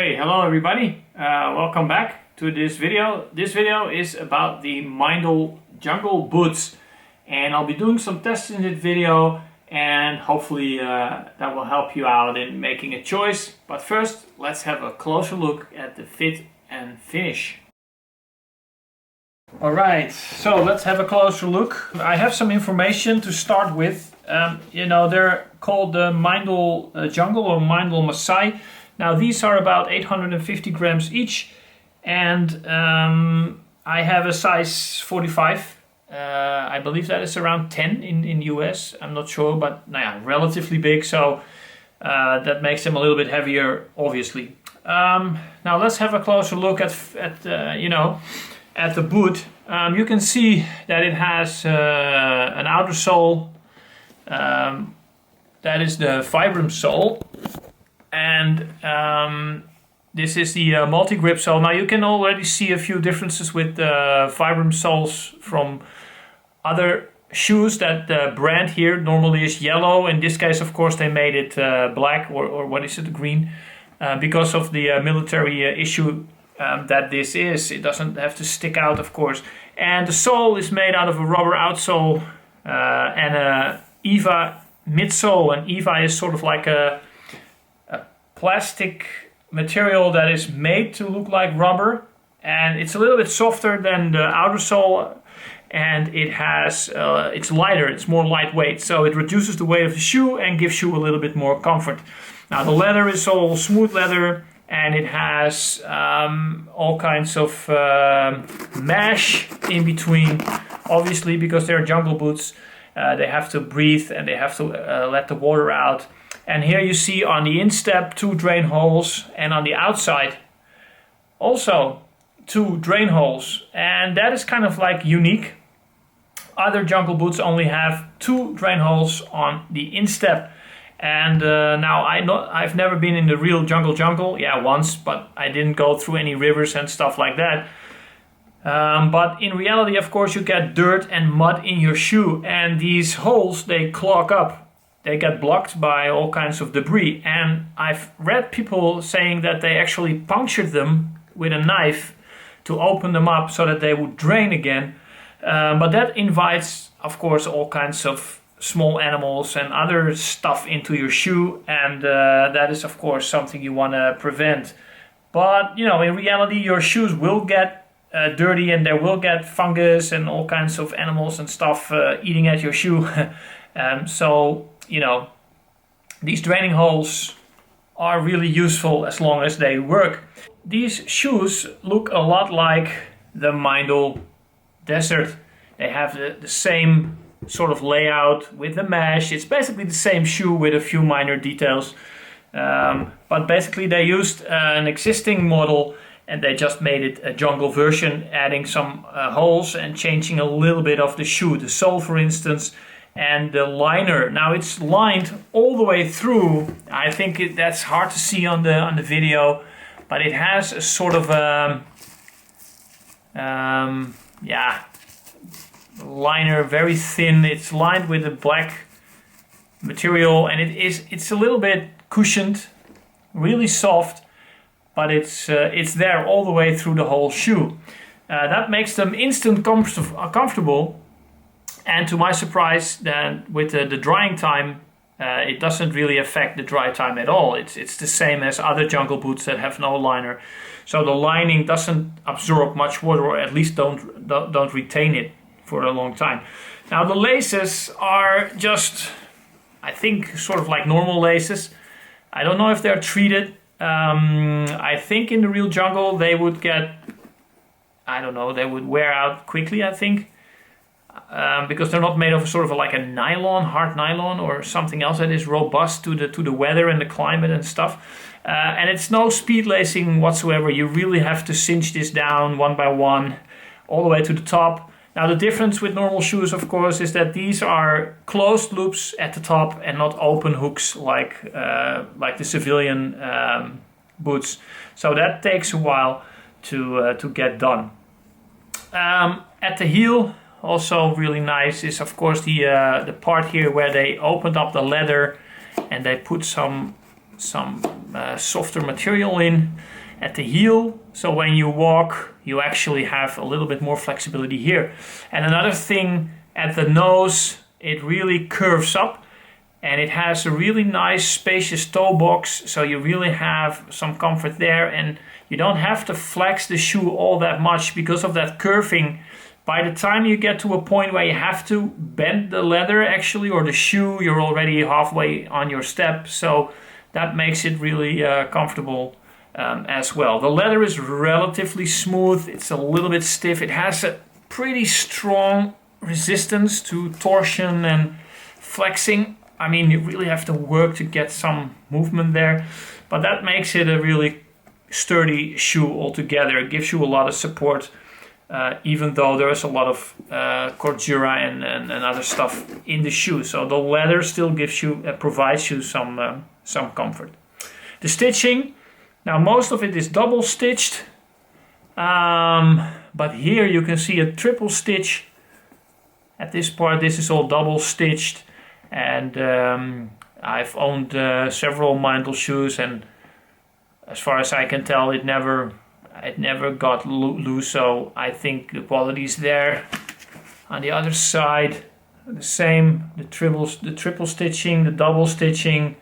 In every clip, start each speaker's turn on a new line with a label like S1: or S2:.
S1: Okay, hello everybody. Welcome back to this video. This video is about the Meindl jungle boots, and I'll be doing some tests in this video, and hopefully that will help you out in making a choice. But first, let's have a closer look at the fit and finish. Alright, so let's have a closer look. I have some information to start with. They're called the Meindl Jungle or Meindl Masai. Now these are about 850 grams each, and I have a size 45. I believe that is around 10 in US. I'm not sure, but relatively big, so that makes them a little bit heavier, obviously. Now let's have a closer look at the boot. You can see that it has an outer sole. That is the Vibram sole, and this is the multi-grip sole. Now you can already see a few differences with the Vibram soles from other shoes. That the brand here normally is yellow. In this case, of course, they made it black, or what is it, green, because of the military issue that this is. It doesn't have to stick out, of course. And the sole is made out of a rubber outsole and a EVA midsole. And EVA is sort of like a plastic material that is made to look like rubber, and it's a little bit softer than the outer sole, and it has it's lighter, it's more lightweight, so it reduces the weight of the shoe and gives you a little bit more comfort. Now the leather is all smooth leather, and it has all kinds of mesh in between, obviously, because they're jungle boots. They have to breathe and they have to let the water out. And here you see on the instep 2 drain holes, and on the outside also 2 drain holes. And that is kind of like unique. Other jungle boots only have 2 drain holes on the instep. And now I've never been in the real jungle. Yeah, once, but I didn't go through any rivers and stuff like that. But in reality, of course, you get dirt and mud in your shoe, and these holes, they clog up. They get blocked by all kinds of debris, and I've read people saying that they actually punctured them with a knife to open them up so that they would drain again. But that invites, of course, all kinds of small animals and other stuff into your shoe, and that is, of course, something you want to prevent. But, in reality, your shoes will get dirty, and there will get fungus and all kinds of animals and stuff eating at your shoe. These draining holes are really useful as long as they work. These shoes look a lot like the Meindl Desert. They have the same sort of layout with the mesh. It's basically the same shoe with a few minor details. But basically they used an existing model and they just made it a jungle version, adding some holes and changing a little bit of the shoe. The sole, for instance, and the liner. Now it's lined all the way through. I think that's hard to see on the video, but it has a sort of liner, very thin. It's lined with a black material, and it's a little bit cushioned, really soft, but it's there all the way through the whole shoe. That makes them instant comfortable. And to my surprise, then with the drying time, it doesn't really affect the dry time at all. It's the same as other jungle boots that have no liner. So the lining doesn't absorb much water, or at least don't retain it for a long time. Now the laces are just, I think, sort of like normal laces. I don't know if they're treated. I think in the real jungle they would get, I don't know, they would wear out quickly, I think. Because they're not made of sort of like a nylon, hard nylon, or something else that is robust to the weather and the climate and stuff. And it's no speed lacing whatsoever. You really have to cinch this down one by one, all the way to the top. Now the difference with normal shoes, of course, is that these are closed loops at the top and not open hooks like the civilian boots. So that takes a while to get done. At the heel, also really nice, is of course the part here where they opened up the leather and they put some softer material in. at the heel, so when you walk you actually have a little bit more flexibility here. And another thing, at the nose it really curves up and it has a really nice spacious toe box, so you really have some comfort there, and you don't have to flex the shoe all that much because of that curving. By the time you get to a point where you have to bend the leather actually, or the shoe, you're already halfway on your step, so that makes it really comfortable as well. The leather is relatively smooth, it's a little bit stiff, it has a pretty strong resistance to torsion and flexing. I mean, you really have to work to get some movement there, but that makes it a really sturdy shoe altogether. It gives you a lot of support, even though there is a lot of cordura and other stuff in the shoe. So the leather still gives you, provides you some comfort. The stitching, now most of it is double stitched, but here you can see a triple stitch. At this part, this is all double stitched, and I've owned several Meindl shoes, and as far as I can tell, it never got loose, so I think the quality is there. On the other side, the same, the triple stitching, the double stitching,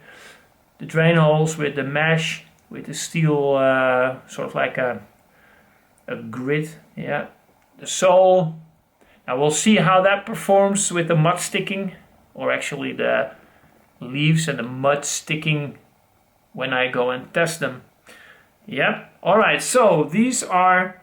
S1: the drain holes with the mesh, with the steel, sort of like a grid, yeah. The sole, now we'll see how that performs with the mud sticking, or actually the leaves and the mud sticking when I go and test them. Yeah, alright, so these are,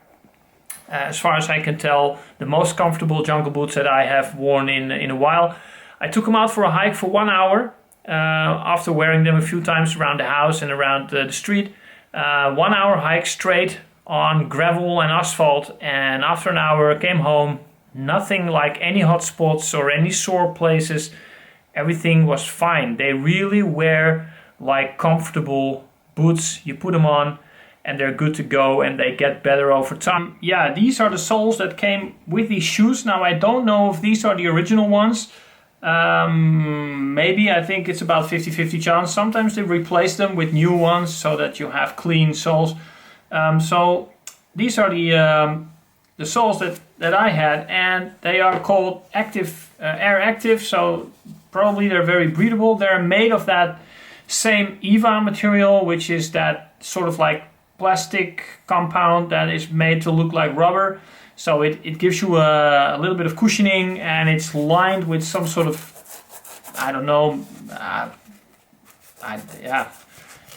S1: as far as I can tell, the most comfortable jungle boots that I have worn in a while. I took them out for a hike for 1 hour, after wearing them a few times around the house and around the street. 1 hour hike straight on gravel and asphalt, and after an hour I came home, nothing like any hot spots or any sore places. Everything was fine. They really wear like comfortable boots. You put them on and they're good to go, and they get better over time. Yeah, these are the soles that came with these shoes. Now I don't know if these are the original ones. Maybe, I think it's about 50-50 chance. Sometimes they replace them with new ones so that you have clean soles. So these are the soles that I had, and they are called Air Active, so probably they're very breathable. They're made of that same EVA material, which is that sort of like plastic compound that is made to look like rubber. So it gives you a little bit of cushioning, and it's lined with some sort of, I don't know, yeah,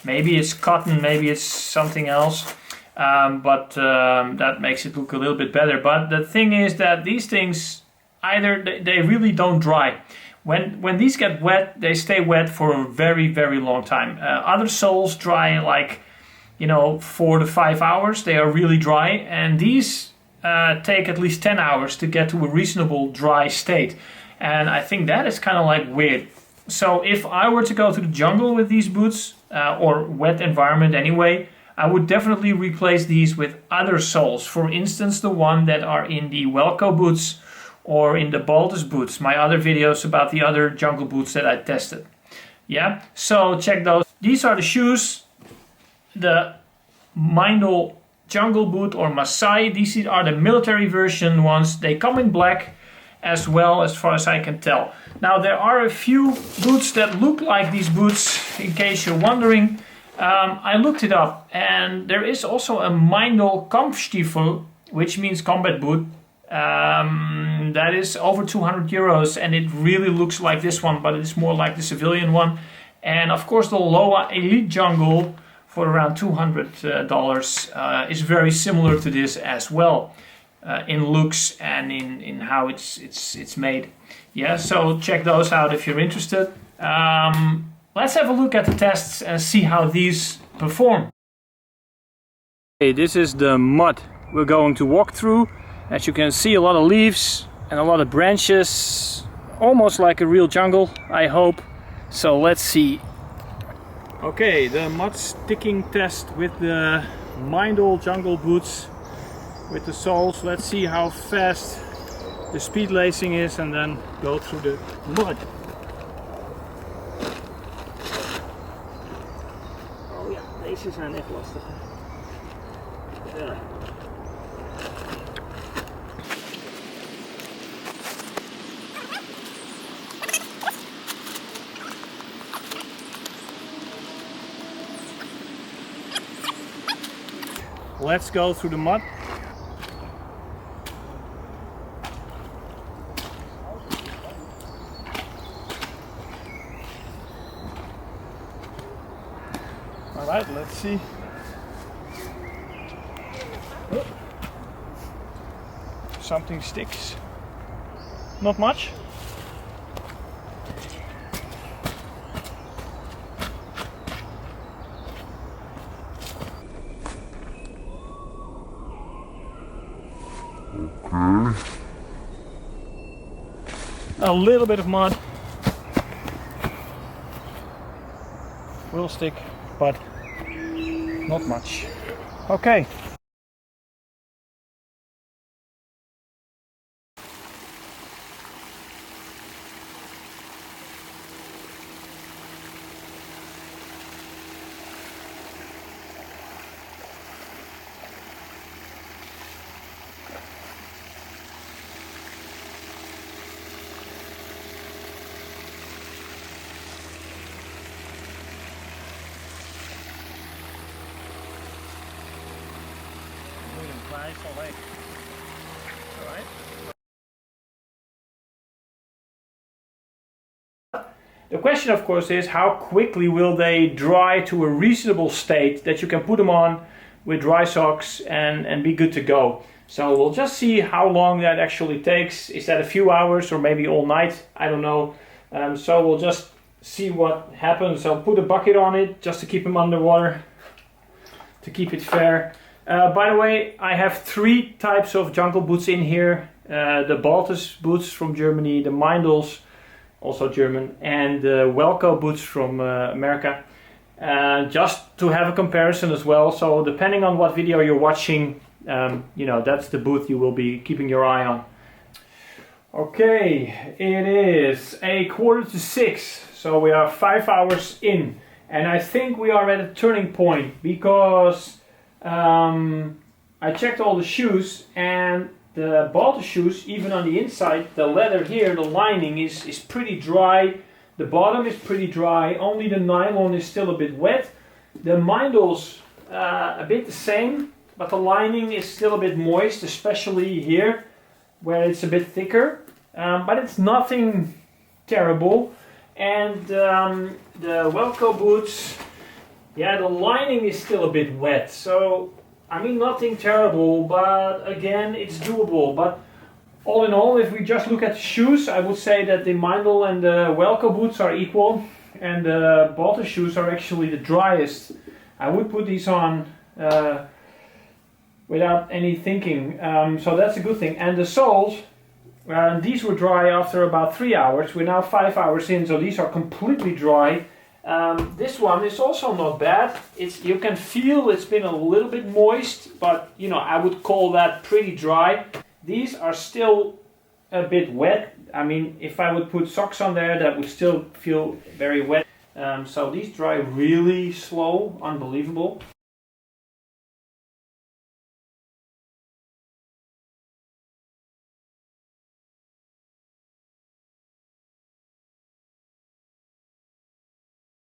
S1: maybe it's cotton, maybe it's something else, but that makes it look a little bit better. But the thing is that these things, either they really don't dry. When these get wet, they stay wet for a very, very long time. Other soles dry like, 4 to 5 hours. They are really dry, and these take at least 10 hours to get to a reasonable dry state. And I think that is kind of like weird. So if I were to go to the jungle with these boots, or wet environment anyway, I would definitely replace these with other soles. For instance, the one that are in the Welco boots or in the Baldus boots, my other videos about the other jungle boots that I tested. Yeah, so check those. These are the shoes, the Meindl jungle boot or Masai. These are the military version ones. They come in black as well, as far as I can tell. Now there are a few boots that look like these boots, in case you're wondering. I looked it up, and there is also a Meindl Kampfstiefel, which means combat boot. That is over 200 euros, and it really looks like this one, but it is more like the civilian one. And of course the Loa Elite Jungle for around $200 is very similar to this as well, in looks and in how it's made. Yeah, so check those out if you're interested. Let's have a look at the tests and see how these perform. Okay, this is the mud we're going to walk through. As you can see, a lot of leaves and a lot of branches, almost like a real jungle, I hope. So let's see. Okay, the mud sticking test with the Meindl jungle boots with the soles. Let's see how fast the speed lacing is, and then go through the mud. Oh ja, deze zijn echt lastig.
S2: Yeah.
S1: Let's go through the mud. Alright, let's see. Something sticks. Not much.
S2: Okay.
S1: A little bit of mud will stick, but not much. Okay. The question, of course, is how quickly will they dry to a reasonable state that you can put them on with dry socks and be good to go. So we'll just see how long that actually takes. Is that a few hours or maybe all night? I don't know. So we'll just see what happens. I'll put a bucket on it just to keep them underwater, to keep it fair. By the way, I have 3 types of jungle boots in here. The Baltus boots from Germany, the Meindls, also German, and the Welco boots from America. Just to have a comparison as well. So depending on what video you're watching, you know, that's the boot you will be keeping your eye on. Okay, it is 5:45, so we are 5 hours in, and I think we are at a turning point because I checked all the shoes, and the Baltus shoes, even on the inside, the leather here, the lining is pretty dry. The bottom is pretty dry. Only the nylon is still a bit wet. The Meindls a bit the same, but the lining is still a bit moist, especially here where it's a bit thicker. But it's nothing terrible. And the Welco boots, yeah, the lining is still a bit wet. So I mean, nothing terrible, but again, it's doable. But all in all, if we just look at the shoes, I would say that the Meindl and the Welco boots are equal, and the Baltus shoes are actually the driest. I would put these on without any thinking, so that's a good thing. And the soles, these were dry after about 3 hours. We're now 5 hours in, so these are completely dry. This one is also not bad. You can feel it's been a little bit moist, but you know, I would call that pretty dry. These are still a bit wet. I mean, if I would put socks on there, that would still feel very wet. So these dry really slow, unbelievable.